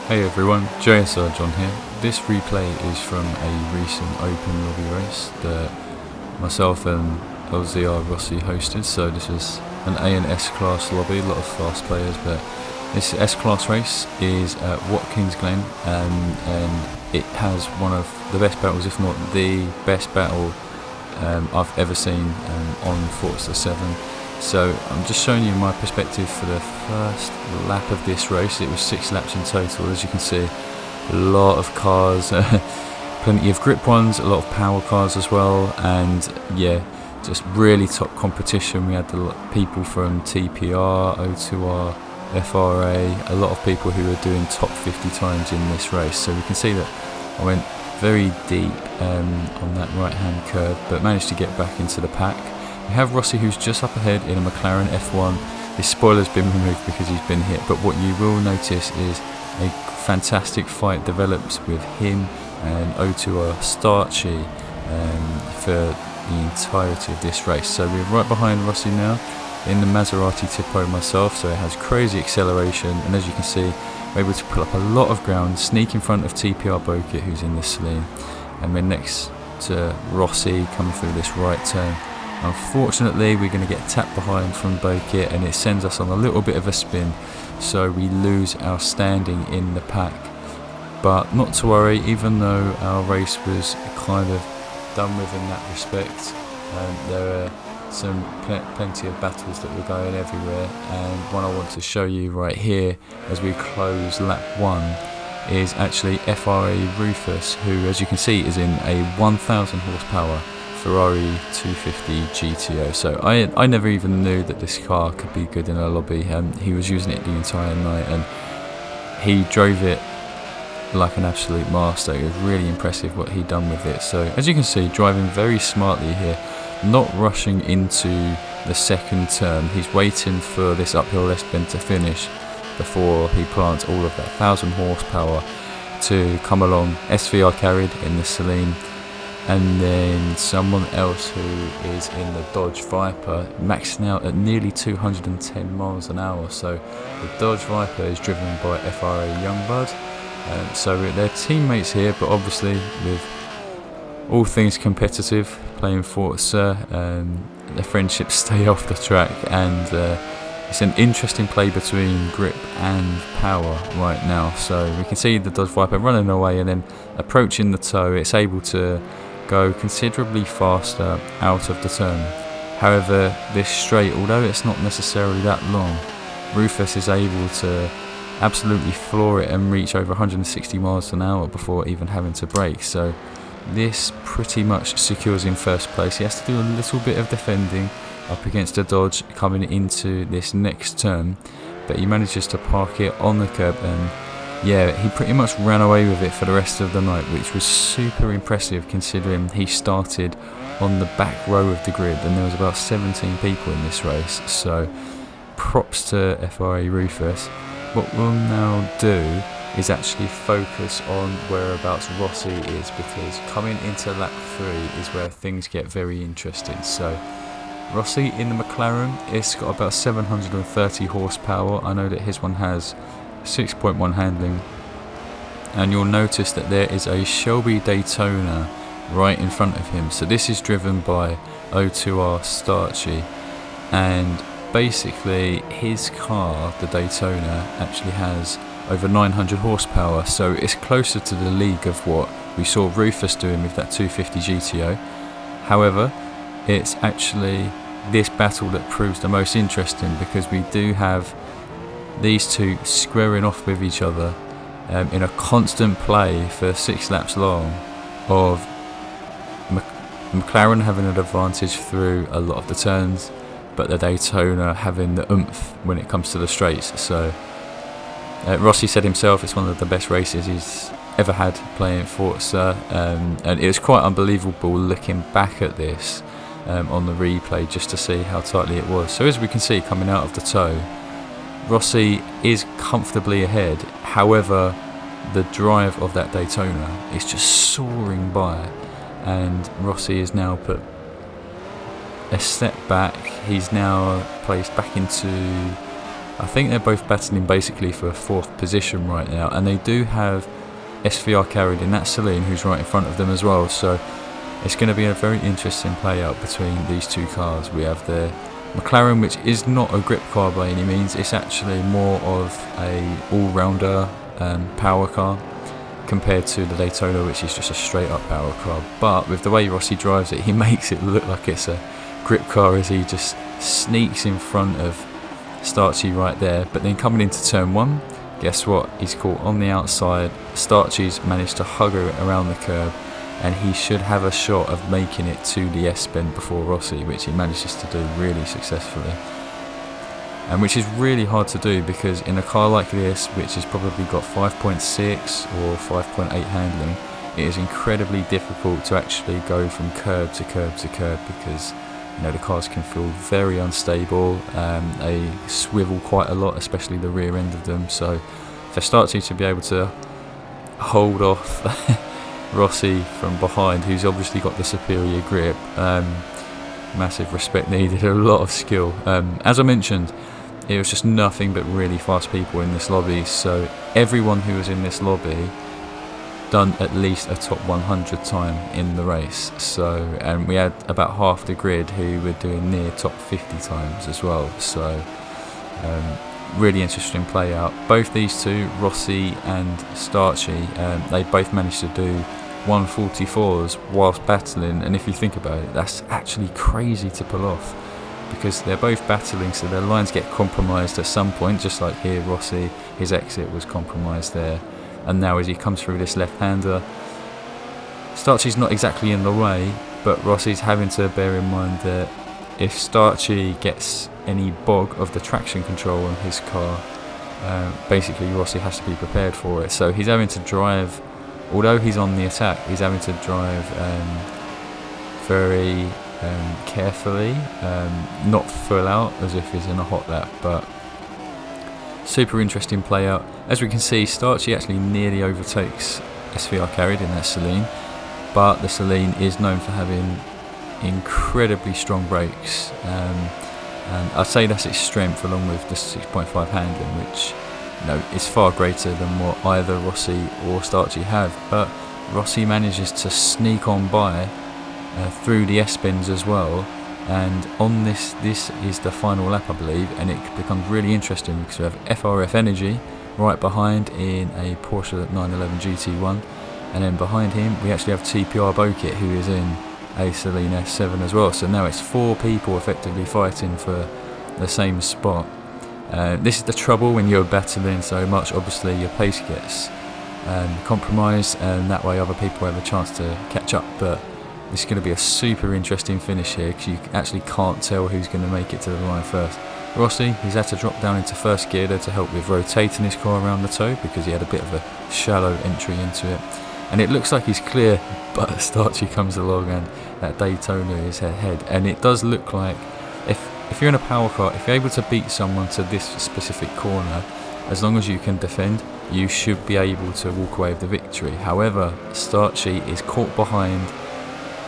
Hey everyone, JSR John here. This replay is from a recent open lobby race that myself and LZR Rossi hosted. So this is an A and S class lobby, a lot of fast players, but this S class race is at Watkins Glen, and it has one of the best battles, if not the best battle I've ever seen on Forza 7. So I'm just showing you my perspective for the first lap of this race. It was 6 laps in total. As you can see, a lot of cars, plenty of grip ones, a lot of power cars as well, and yeah, just really top competition. We had the people from TPR, o2r, FRA, a lot of people who were doing top 50 times in this race. So we can see that I went very deep on that right hand curve, but managed to get back into the pack. We have Rossi, who's just up ahead in a McLaren F1. His spoiler's been removed because he's been hit, but what you will notice is a fantastic fight develops with him and o2r Starchy for the entirety of this race. So we're right behind Rossi now in the Maserati Tipo myself, so it has crazy acceleration, and as you can see, we're able to pull up a lot of ground, sneak in front of TPR Bokit, who's in the Celine, and we're next to Rossi coming through this right turn. Unfortunately, we're going to get tapped behind from Bokit, and it sends us on a little bit of a spin, so we lose our standing in the pack. But not to worry, even though our race was kind of done with in that respect, there are some plenty of battles that were going everywhere, and one I want to show you right here as we close lap 1 is actually FRA Rufus, who, as you can see, is in a 1000 horsepower Ferrari 250 GTO. So I never even knew that this car could be good in a lobby. He was using it the entire night, and he drove it like an absolute master. It was really impressive what he'd done with it. So as you can see, driving very smartly here, not rushing into the second turn. He's waiting for this uphill left bend to finish before he plants all of that 1000 horsepower to come along. SVR carried in the Celine, and then someone else who is in the Dodge Viper, maxing out at nearly 210 miles an hour. So the Dodge Viper is driven by FRA Youngblood. So they're teammates here, but obviously with all things competitive, playing Forza, the friendships stay off the track, and it's an interesting play between grip and power right now. So we can see the Dodge Viper running away, and then approaching the toe, it's able to go considerably faster out of the turn. However, this straight, although it's not necessarily that long, Rufus is able to absolutely floor it and reach over 160 miles an hour before even having to brake. So this pretty much secures him first place. He has to do a little bit of defending up against a Dodge coming into this next turn, but he manages to park it on the curb, and yeah, he pretty much ran away with it for the rest of the night, which was super impressive considering he started on the back row of the grid and there was about 17 people in this race. So props to FRA Rufus. What we'll now do is actually focus on whereabouts Rossi is, because coming into lap 3 is where things get very interesting. So Rossi in the McLaren, it's got about 730 horsepower. I know that his one has 6.1 handling, and you'll notice that there is a Shelby Daytona right in front of him. So this is driven by o2r Starchy, and basically his car, the Daytona, actually has over 900 horsepower, so it's closer to the league of what we saw Rufus doing with that 250 GTO. However, it's actually this battle that proves the most interesting, because we do have these two squaring off with each other in a constant play for 6 laps long, of McLaren having an advantage through a lot of the turns, but the Daytona having the oomph when it comes to the straights. So Rossi said himself it's one of the best races he's ever had playing Forza, and it was quite unbelievable looking back at this on the replay just to see how tightly it was. So as we can see, coming out of the toe, Rossi is comfortably ahead. However, the drive of that Daytona is just soaring by, and Rossi is now put a step back. He's now placed back into I think they're both battling basically for 4th position right now, and they do have SVR carried in that Celine, who's right in front of them as well. So it's going to be a very interesting play out between these two cars. We have the McLaren, which is not a grip car by any means. It's actually more of a all-rounder power car compared to the Daytona, which is just a straight-up power car. But with the way Rossi drives it, he makes it look like it's a grip car as he just sneaks in front of Starchy right there. But then coming into turn 1, guess what? He's caught on the outside. Starchy's managed to hug around the curb, and he should have a shot of making it to the S-bend before Rossi, which he manages to do really successfully. And which is really hard to do, because in a car like this, which has probably got 5.6 or 5.8 handling, it is incredibly difficult to actually go from curb to curb to curb, because the cars can feel very unstable. They swivel quite a lot, especially the rear end of them. So for Starchy to be able to hold off Rossi from behind, who's obviously got the superior grip, massive respect needed, a lot of skill. As I mentioned, it was just nothing but really fast people in this lobby, so everyone who was in this lobby done at least a top 100 time in the race. So, and we had about half the grid who were doing near top 50 times as well. So really interesting play out. Both these two, Rossi and Starchy, they both managed to do 144s whilst battling, and if you think about it, that's actually crazy to pull off, because they're both battling, so their lines get compromised at some point, just like here Rossi, his exit was compromised there. And now as he comes through this left-hander, Starchy's not exactly in the way, but Rossi's having to bear in mind that if Starchy gets any bog of the traction control on his car, basically Rossi has to be prepared for it. So he's having to drive, although he's on the attack, he's having to drive very carefully, not full out as if he's in a hot lap, but super interesting play out. As we can see, Starchy actually nearly overtakes SVR carried in that Celine, but the Celine is known for having incredibly strong brakes, and I'd say that's its strength, along with the 6.5 handling, which is far greater than what either Rossi or Starchy have. But Rossi manages to sneak on by through the S-bends as well. And on this is the final lap, I believe, and it becomes really interesting because we have FRF Energy right behind in a Porsche 911 GT1, and then behind him we actually have TPR Bokit, who is in a Celine S7 as well. So now it's 4 people effectively fighting for the same spot. This is the trouble when you're battling so much. Obviously your pace gets compromised, and that way other people have a chance to catch up, but this is going to be a super interesting finish here, because you actually can't tell who's going to make it to the line first. Rossi, he's had to drop down into first gear there to help with rotating his car around the toe, because he had a bit of a shallow entry into it. And it looks like he's clear, but Starchy comes along and that Daytona is ahead. And it does look like, if you're in a power car, if you're able to beat someone to this specific corner, as long as you can defend, you should be able to walk away with the victory. However, Starchy is caught behind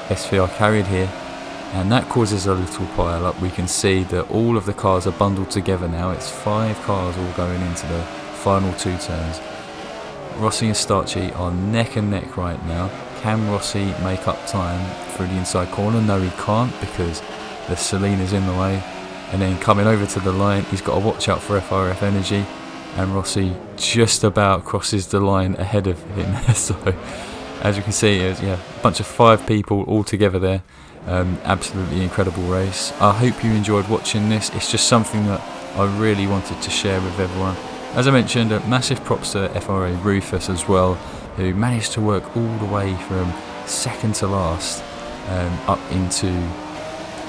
SVR carried here, and that causes a little pile up. We can see that all of the cars are bundled together now. It's 5 cars all going into the final 2 turns. Rossi and Starchy are neck and neck right now. Can Rossi make up time through the inside corner? No, he can't, because the Celine is in the way. And then coming over to the line, he's got to watch out for FRF Energy, and Rossi just about crosses the line ahead of him. So as you can see, it's a bunch of 5 people all together there. Absolutely incredible race. I hope you enjoyed watching this. It's just something that I really wanted to share with everyone. As I mentioned, massive props to FRA Rufus as well, who managed to work all the way from second to last up into,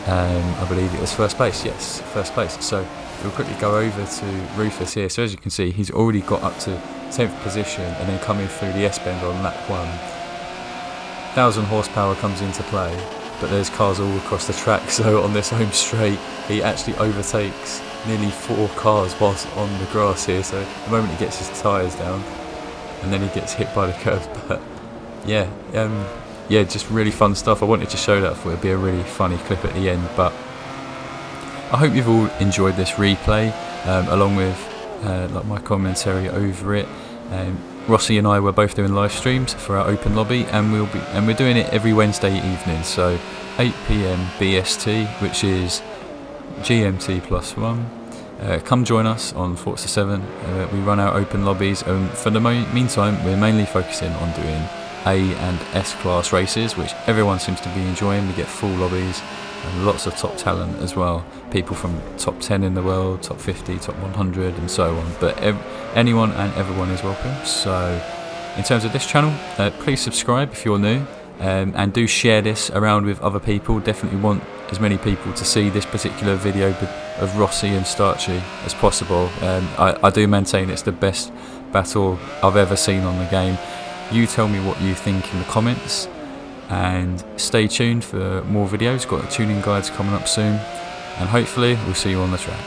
I believe it was first place. Yes, first place. So we'll quickly go over to Rufus here. So as you can see, he's already got up to 10th position, and then coming through the S-bend on lap 1. 1,000 horsepower comes into play, but there's cars all across the track, so on this home straight he actually overtakes nearly 4 cars whilst on the grass here. So the moment he gets his tyres down, and then he gets hit by the curb. But just really fun stuff. I wanted to show that, I thought it'd be a really funny clip at the end. But I hope you've all enjoyed this replay. along with like my commentary over it. Rossi and I were both doing live streams for our open lobby, and we're doing it every Wednesday evening, so 8 PM BST, which is GMT +1. Come join us on Forza 7. We run our open lobbies, and for the meantime we're mainly focusing on doing A and S class races, which everyone seems to be enjoying. We get full lobbies and lots of top talent as well, people from top 10 in the world, top 50, top 100 and so on, but anyone and everyone is welcome. So in terms of this channel, please subscribe if you're new, and do share this around with other people. Definitely want as many people to see this particular video of Rossi and Starchy as possible. I do maintain it's the best battle I've ever seen on the game. You tell me what you think in the comments, and stay tuned for more videos. Got tuning guides coming up soon, and hopefully we'll see you on the track.